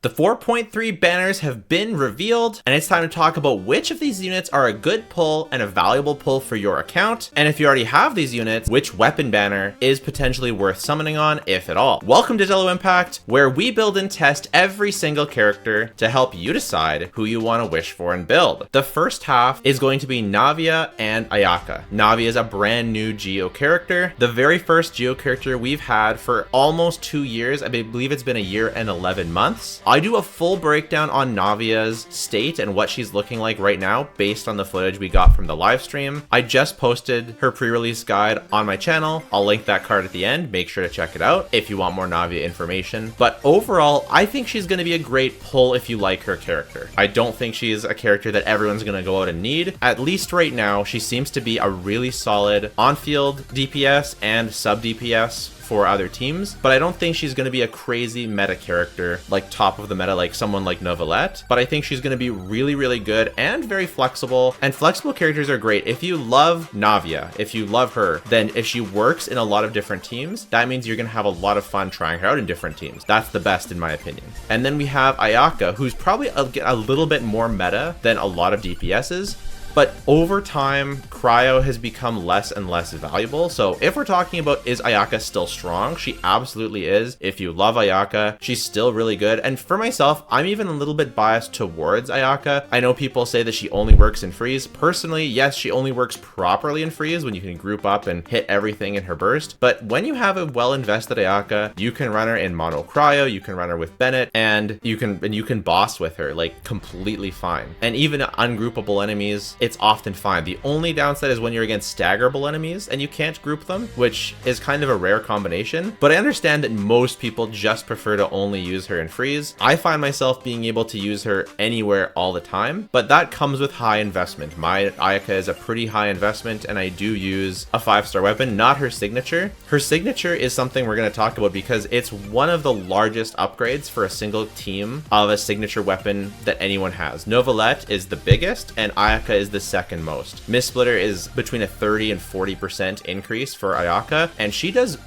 The 4.3 banners have been revealed, and it's time to talk about which of these units are a good pull and a valuable pull for your account. And if you already have these units, which weapon banner is potentially worth summoning on, if at all. Welcome to Dello Impact, where we build and test every single character to help you decide who you want to wish for and build. The first half is going to be Navia and Ayaka. Navia is a brand new Geo character, the very first Geo character we've had for almost 2 years. I believe it's been a year and 11 months. I do a full breakdown on Navia's state and what she's looking like right now based on the footage we got from the live stream. I just posted her pre-release guide on my channel. I'll link that card at the end. Make sure to check it out if you want more Navia information. But overall, I think she's going to be a great pull if you like her character. I don't think she's a character that everyone's going to go out and need. At least right now, she seems to be a really solid on-field DPS and sub-DPS for other teams, but I don't think she's going to be a crazy meta character, like top of the meta, like someone like Novelette. But I think she's going to be really, really good and very flexible. And flexible characters are great. If you love Navia, if you love her, then if she works in a lot of different teams, that means you're going to have a lot of fun trying her out in different teams. That's the best in my opinion. And then we have Ayaka, who's probably a little bit more meta than a lot of DPSs. But over time, Cryo has become less and less valuable. So if we're talking about, is Ayaka still strong? She absolutely is. If you love Ayaka, she's still really good. And for myself, I'm even a little bit biased towards Ayaka. I know people say that she only works in freeze. Personally, yes, she only works properly in freeze when you can group up and hit everything in her burst. But when you have a well-invested Ayaka, you can run her in mono Cryo, you can run her with Bennett, and you can boss with her like completely fine. And even ungroupable enemies, it's often fine. The only downside is when you're against staggerable enemies and you can't group them, which is kind of a rare combination. But I understand that most people just prefer to only use her in freeze. I find myself being able to use her anywhere all the time, but that comes with high investment. My Ayaka is a pretty high investment, and I do use a 5-star weapon, not her signature. Her signature is something we're going to talk about because it's one of the largest upgrades for a single team of a signature weapon that anyone has. Novelette is the biggest, and Ayaka is the second most. Mistsplitter is between a 30 and 40% increase for Ayaka, and she does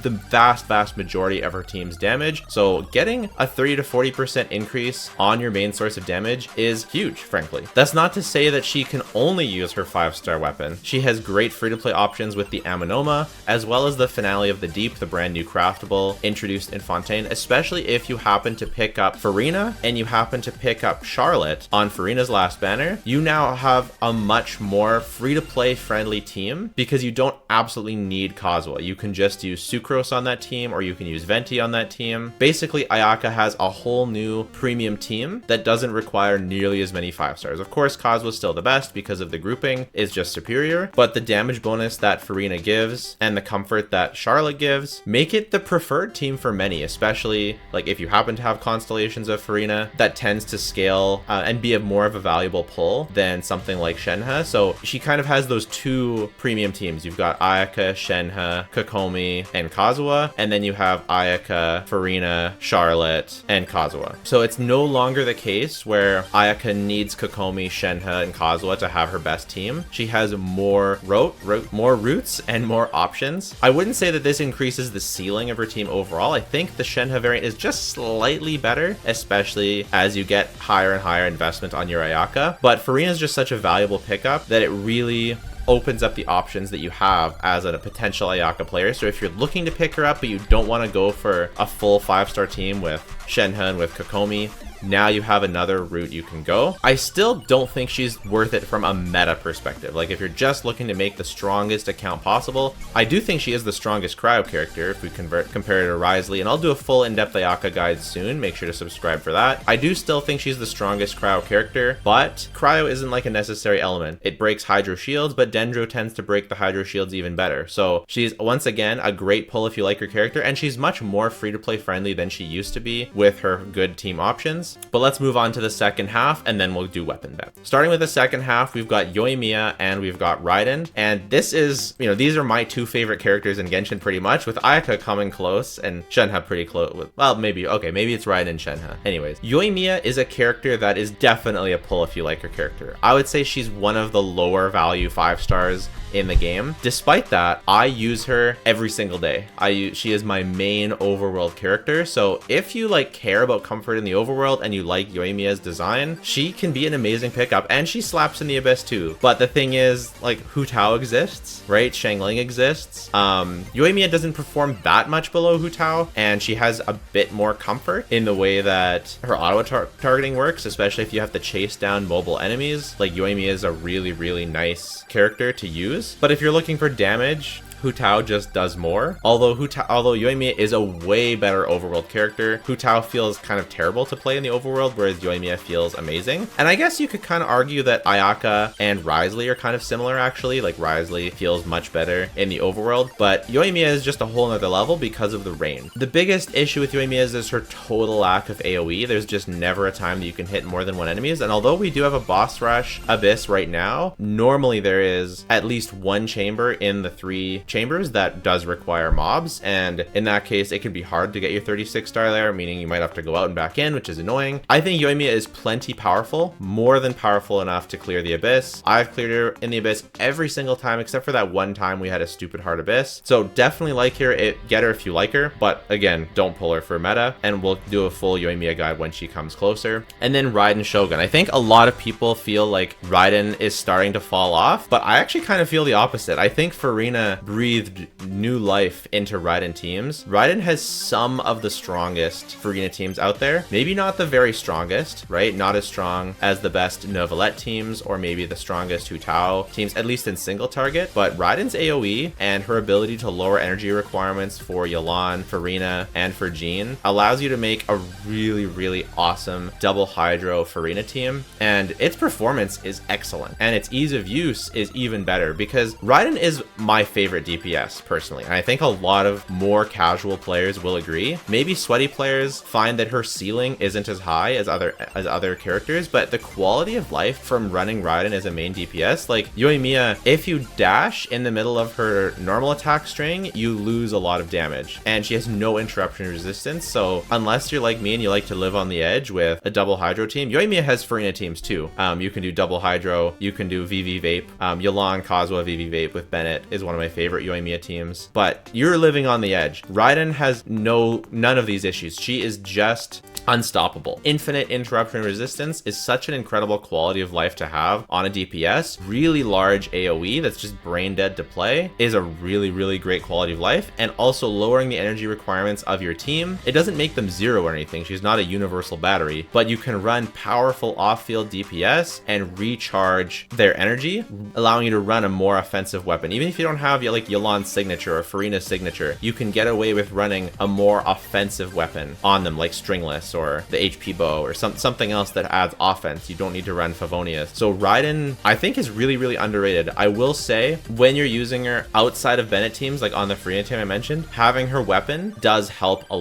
the vast majority of her team's damage. So getting a 30 to 40% increase on your main source of damage is huge, frankly. That's not to say that she can only use her 5-star weapon. She has great free-to-play options with the Aminoma, as well as the Finale of the Deep, the brand new craftable introduced in Fontaine, especially if you happen to pick up Farina and you happen to pick up Charlotte on Farina's last banner. You now have a much more free-to-play friendly team because you don't absolutely need Kazuha. You can just use Sucrose on that team, or you can use Venti on that team. Basically, Ayaka has a whole new premium team that doesn't require nearly as many 5-stars. Of course, Kazuha is still the best because of the grouping is just superior, but the damage bonus that Farina gives and the comfort that Charlotte gives make it the preferred team for many, especially like if you happen to have constellations of Farina, that tends to scale and be more of a valuable pull than something like Shenhe. So she kind of has those two premium teams. You've got Ayaka, Shenhe, Kokomi, and Kazuha, and then you have Ayaka, Farina, Charlotte, and Kazuha. So it's no longer the case where Ayaka needs Kokomi, Shenhe, and Kazuha to have her best team. She has more routes and more options. I wouldn't say that this increases the ceiling of her team overall. I think the Shenhe variant is just slightly better, especially as you get higher and higher investment on your Ayaka. But Farina is just such a valuable pickup that it really opens up the options that you have as a potential Ayaka player. So if you're looking to pick her up but you don't want to go for a full 5-star team with Shenhe and with Kokomi, now you have another route you can go. I still don't think she's worth it from a meta perspective. Like if you're just looking to make the strongest account possible, I do think she is the strongest Cryo character if we compare her to Risley, and I'll do a full in-depth Ayaka guide soon. Make sure to subscribe for that. I do still think she's the strongest Cryo character, but Cryo isn't like a necessary element. It breaks Hydro Shields, but Dendro tends to break the Hydro Shields even better. So she's once again a great pull if you like her character, and she's much more free-to-play friendly than she used to be with her good team options. But let's move on to the second half, and then we'll do weapon bet. Starting with the second half, we've got Yoimiya and we've got Raiden. And this is, these are my two favorite characters in Genshin pretty much, with Ayaka coming close and Shenhe pretty close. Well, maybe it's Raiden and Shenhe. Anyways, Yoimiya is a character that is definitely a pull if you like her character. I would say she's one of the lower value 5-stars in the game. Despite that, I use her every single day. She is my main overworld character. So if you like care about comfort in the overworld and you like Yoimiya's design, she can be an amazing pickup, and she slaps in the Abyss too. But the thing is, like, Hu Tao exists, right? Xiangling exists. Yoimiya doesn't perform that much below Hu Tao, and she has a bit more comfort in the way that her auto targeting works, especially if you have to chase down mobile enemies. Like, Yoimiya is a really, really nice character to use. But if you're looking for damage, Hu Tao just does more. Although Yoimiya is a way better overworld character, Hu Tao feels kind of terrible to play in the overworld, whereas Yoimiya feels amazing. And I guess you could kind of argue that Ayaka and Wriothesley are kind of similar, actually. Like, Wriothesley feels much better in the overworld, but Yoimiya is just a whole nother level because of the range. The biggest issue with Yoimiya is her total lack of AoE. There's just never a time that you can hit more than one enemies. And although we do have a boss rush Abyss right now, normally there is at least one chamber in the 3 chambers that does require mobs, and in that case it can be hard to get your 36 star there, meaning you might have to go out and back in, which is annoying. I think Yoimiya is plenty powerful, more than powerful enough to clear the Abyss. I've cleared her in the Abyss every single time except for that one time we had a stupid hard Abyss. So definitely like her, get her if you like her, but again, don't pull her for meta, and we'll do a full Yoimiya guide when she comes closer. And then Raiden Shogun. I think a lot of people feel like Raiden is starting to fall off, but I actually kind of feel the opposite. I think Farina breathed new life into Raiden teams. Raiden has some of the strongest Farina teams out there. Maybe not the very strongest, right? Not as strong as the best Novelette teams, or maybe the strongest Hu Tao teams, at least in single target. But Raiden's AoE and her ability to lower energy requirements for Yelan, Farina, and for Jean allows you to make a really, really awesome double Hydro Farina team. And its performance is excellent. And its ease of use is even better, because Raiden is my favorite DPS personally, and I think a lot of more casual players will agree. Maybe sweaty players find that her ceiling isn't as high as other characters, but the quality of life from running Raiden as a main DPS, like Yoimiya, if you dash in the middle of her normal attack string, you lose a lot of damage, and she has no interruption resistance. So unless you're like me and you like to live on the edge with a double Hydro team, Yoimiya has Farina teams too. You can do double Hydro, you can do VV Vape. Yelan, Kazuha, VV Vape with Bennett is one of my favorite Yoimiya teams, but you're living on the edge. Raiden has none of these issues. She is just unstoppable. Infinite interruption resistance is such an incredible quality of life to have on a DPS. Really large AoE that's just brain dead to play is a really, really great quality of life, and also lowering the energy requirements of your team. It doesn't make them zero or anything. She's not a universal battery, but you can run powerful off-field DPS and recharge their energy, allowing you to run a more offensive weapon. Even if you don't have like Yelan's signature or Farina's signature, you can get away with running a more offensive weapon on them, like Stringless or the HP bow or something else that adds offense. You don't need to run Favonius. So Raiden, I think, is really, really underrated. I will say, when you're using her outside of Bennett teams, like on the Farina team I mentioned, having her weapon does help a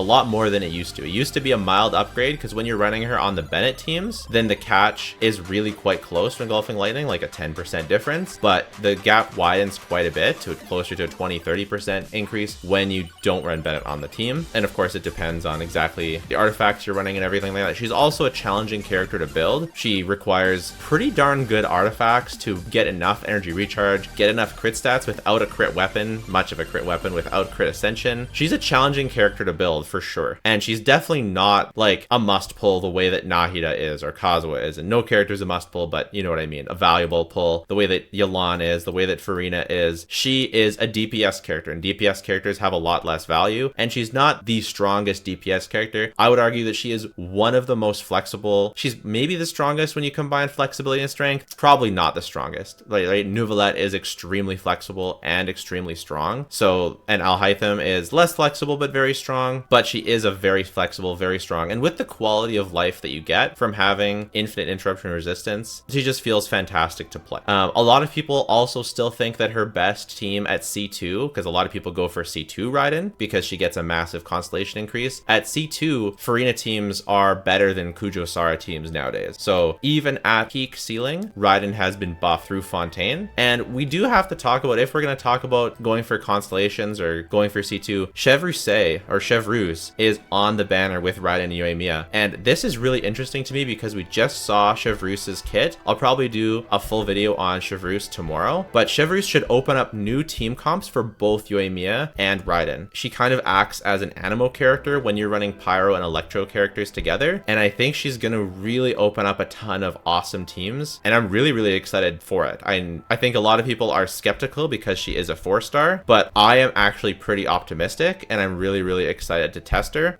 lot more than it used to. It used to be a mild upgrade, because when you're running her on the Bennett teams, then the catch is really quite close to Engulfing Lightning, like a 10% difference, but the gap widens quite a bit to closer to a 20-30% increase when you don't run Bennett on the team. And of course, it depends on exactly the artifacts you're running and everything like that. She's also a challenging character to build. She requires pretty darn good artifacts to get enough energy recharge, get enough crit stats without a crit weapon, much of a crit weapon without crit ascension. She's a challenging character to build for sure, and she's definitely not like a must pull the way that Nahida is or Kazuha is. And no character is a must pull, but you know what I mean, a valuable pull the way that Yelan is, the way that Farina is. She is a DPS character, and DPS characters have a lot less value, and she's not the strongest DPS character. I would argue that she is one of the most flexible. She's maybe the strongest when you combine flexibility and strength, probably not the strongest. Like Novelette is extremely flexible and extremely strong. So, and Alhaitham is less flexible but very strong, but she is a very flexible, very strong. And with the quality of life that you get from having infinite interruption resistance, she just feels fantastic to play. A lot of people also still think that her best team team at C2, because a lot of people go for C2 Raiden because she gets a massive constellation increase. At C2, Furina teams are better than Kujo-Sara teams nowadays. So even at peak ceiling, Raiden has been buffed through Fontaine. And we do have to talk about, if we're going to talk about going for constellations or going for C2, Chevreuse is on the banner with Raiden and Yoimiya. And this is really interesting to me because we just saw Chevreuse's kit. I'll probably do a full video on Chevreuse tomorrow, but Chevreuse should open up new team comps for both Yoimiya and Raiden. She kind of acts as an Animo character when you're running Pyro and Electro characters together, and I think she's going to really open up a ton of awesome teams, and I'm really, really excited for it. I think a lot of people are skeptical because she is a 4-star, but I am actually pretty optimistic, and I'm really, really excited to test her.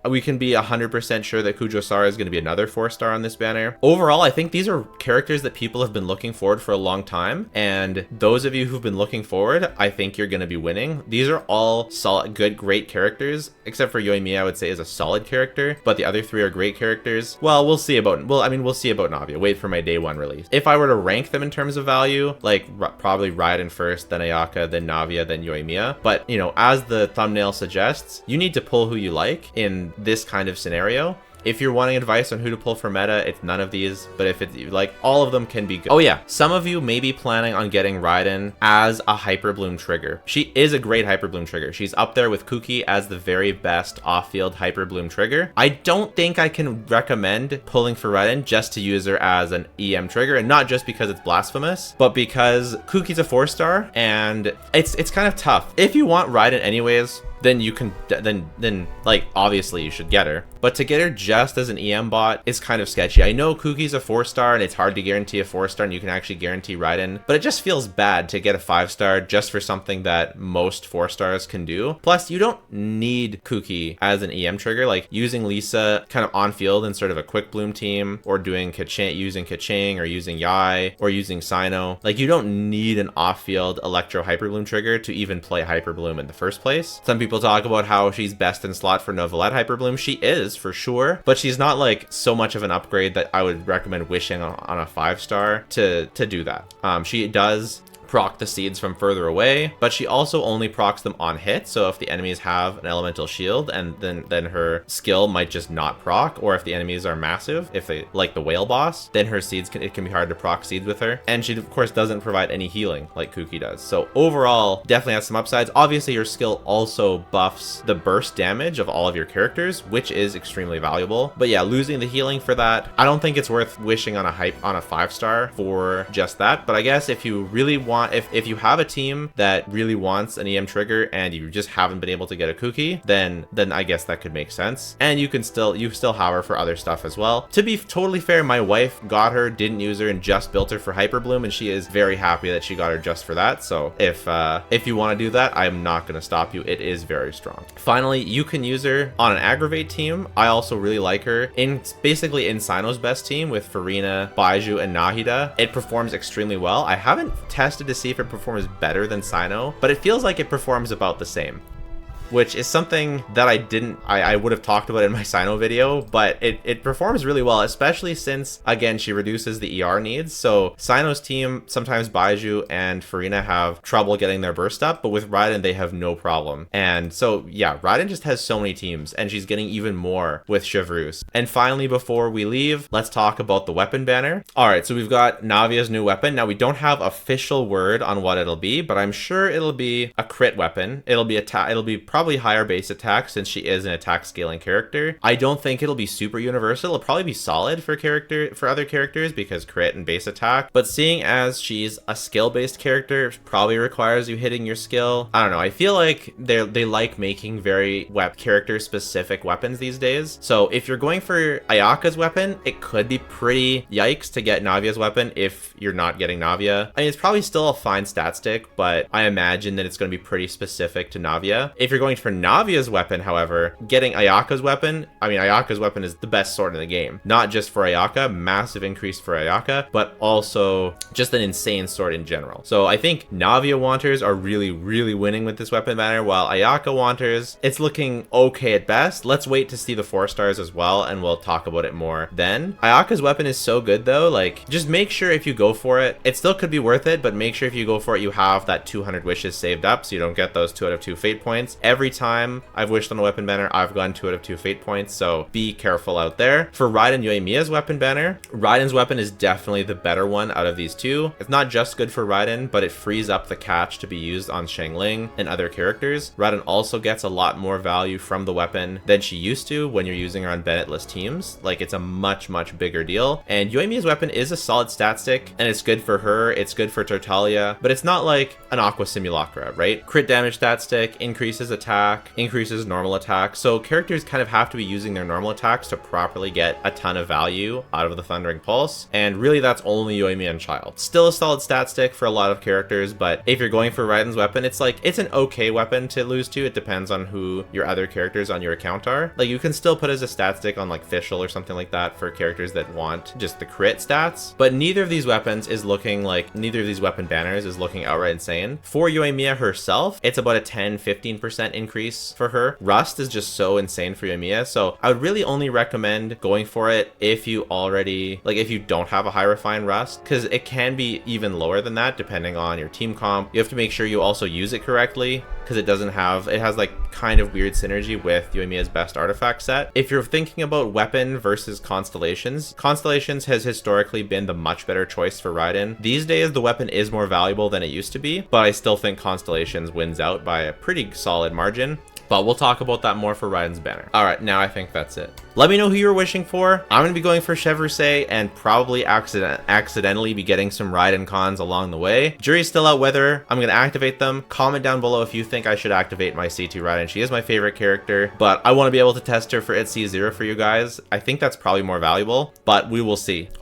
We can be 100% sure that Kujo-Sara is going to be another 4-star on this banner. Overall, I think these are characters that people have been looking forward for a long time, and those of you who've been looking forward, I think you're going to be winning. These are all solid, good, great characters, except for Yoimiya, I would say, is a solid character, but the other 3 are great characters. Well, we'll see about Navia. Wait for my day 1 release. If I were to rank them in terms of value, like probably Raiden first, then Ayaka, then Navia, then Yoimiya. But, you know, as the thumbnail suggests, you need to pull who you like in this kind of scenario. If you're wanting advice on who to pull for meta, it's none of these, but if it's like, all of them can be good. Oh yeah, some of you may be planning on getting Raiden as a Hyper Bloom trigger. She is a great Hyper Bloom trigger. She's up there with Kuki as the very best off-field Hyper Bloom trigger. I don't think I can recommend pulling for Raiden just to use her as an EM trigger, and not just because it's blasphemous, but because Kuki's a 4-star, and it's kind of tough. If you want Raiden anyways, then you can, then like, obviously you should get her. But to get her just as an EM bot is kind of sketchy. I know Kuki's a 4-star and it's hard to guarantee a 4-star, and you can actually guarantee Raiden, but it just feels bad to get a 5-star just for something that most 4-stars can do. Plus, you don't need Kuki as an EM trigger. Like, using Lisa kind of on field in sort of a quick bloom team, or doing using Kaching, or using Yai, or using Sino. Like, you don't need an off-field Electro Hyper Bloom trigger to even play Hyper Bloom in the first place. Some people talk about how she's best in slot for Novelette Hyper Bloom. She is, for sure, but she's not like so much of an upgrade that I would recommend wishing on a 5-star to do that. She does proc the seeds from further away, but she also only procs them on hit. So if the enemies have an elemental shield, and then her skill might just not proc, or if the enemies are massive, if they like the whale boss, then her seeds it can be hard to proc seeds with her. And she of course doesn't provide any healing like Kuki does. So overall, definitely has some upsides. Obviously, your skill also buffs the burst damage of all of your characters, which is extremely valuable. But yeah, losing the healing for that, I don't think it's worth wishing on a 5-star for just that. But I guess if you really want, if you have a team that really wants an EM trigger and you just haven't been able to get a Kuki, then I guess that could make sense. And you still have her for other stuff as well. To be totally fair, my wife got her, didn't use her, and just built her for Hyper Bloom, and she is very happy that she got her just for that. So if you want to do that, I'm not going to stop you. It is very strong. Finally, you can use her on an aggravate team. I also really like her basically in Sino's best team with Furina, Baiju, and Nahida. It performs extremely well. I haven't tested to see if it performs better than Sino, but it feels like it performs about the same, which is something that I would have talked about in my Sino video, but it performs really well, especially since, again, she reduces the ER needs. So Sino's team, sometimes Baiju and Furina have trouble getting their burst up, but with Raiden, they have no problem. And so, yeah, Raiden just has so many teams, and she's getting even more with Chevreuse. And finally, before we leave, let's talk about the weapon banner. All right, so we've got Navia's new weapon. Now, we don't have official word on what it'll be, but I'm sure it'll be a crit weapon. It'll be probably higher base attack, since she is an attack scaling character. I don't think it'll be super universal. It'll probably be solid for other characters because crit and base attack, but seeing as she's a skill based character, it probably requires you hitting your skill. I don't know, I feel like they like making very character specific weapons these days. So if you're going for Ayaka's weapon, it could be pretty yikes to get Navia's weapon if you're not getting Navia. I mean, it's probably still a fine stat stick, but I imagine that it's going to be pretty specific to Navia. If you're going for Navia's weapon, however, getting Ayaka's weapon, I mean, Ayaka's weapon is the best sword in the game. Not just for Ayaka, massive increase for Ayaka, but also just an insane sword in general. So I think Navia wanters are really, really winning with this weapon banner, while Ayaka wanters, it's looking okay at best. Let's wait to see the 4 stars as well, and we'll talk about it more then. Ayaka's weapon is so good though, like, just make sure if you go for it, it still could be worth it, but make sure if you go for it, you have that 200 wishes saved up so you don't get those 2 out of 2 fate points. Every time I've wished on a weapon banner, I've gotten 2 out of 2 fate points, so be careful out there. For Raiden Yoimiya's weapon banner, Raiden's weapon is definitely the better one out of these two. It's not just good for Raiden, but it frees up the catch to be used on Xiangling and other characters. Raiden also gets a lot more value from the weapon than she used to when you're using her on Bennettless teams. Like, it's a much bigger deal. And Yoimiya's weapon is a solid stat stick, and it's good for her, it's good for Tartaglia, but it's not like an Aqua Simulacra, right? Crit damage stat stick, increases attack, increases normal attack, so characters kind of have to be using their normal attacks to properly get a ton of value out of the Thundering Pulse, and really that's only Yoimiya and Child. Still a solid stat stick for a lot of characters, but if you're going for Raiden's weapon, it's like, it's an okay weapon to lose to. It depends on who your other characters on your account are. Like, you can still put as a stat stick on like Fischl or something like that for characters that want just the crit stats, but neither of these weapons is looking like, neither of these weapon banners is looking outright insane. For Yoimiya herself, it's about a 10-15% increase for her. Rust is just so insane for Yoimiya, so I would really only recommend going for it if you already, like, if you don't have a high refined Rust, because it can be even lower than that depending on your team comp. You have to make sure you also use it correctly, because it has like kind of weird synergy with Yoimiya's best artifact set. If you're thinking about weapon versus Constellations, Constellations has historically been the much better choice for Raiden. These days the weapon is more valuable than it used to be, but I still think Constellations wins out by a pretty solid margin. But we'll talk about that more for Raiden's banner. All right, now I think that's it. Let me know who you're wishing for. I'm going to be going for Chevrolet and probably accidentally be getting some Raiden cons along the way. Jury's still out whether I'm going to activate them. Comment down below if you think I should activate my C2 Raiden. She is my favorite character, but I want to be able to test her for its C0 for you guys. I think that's probably more valuable, but we will see.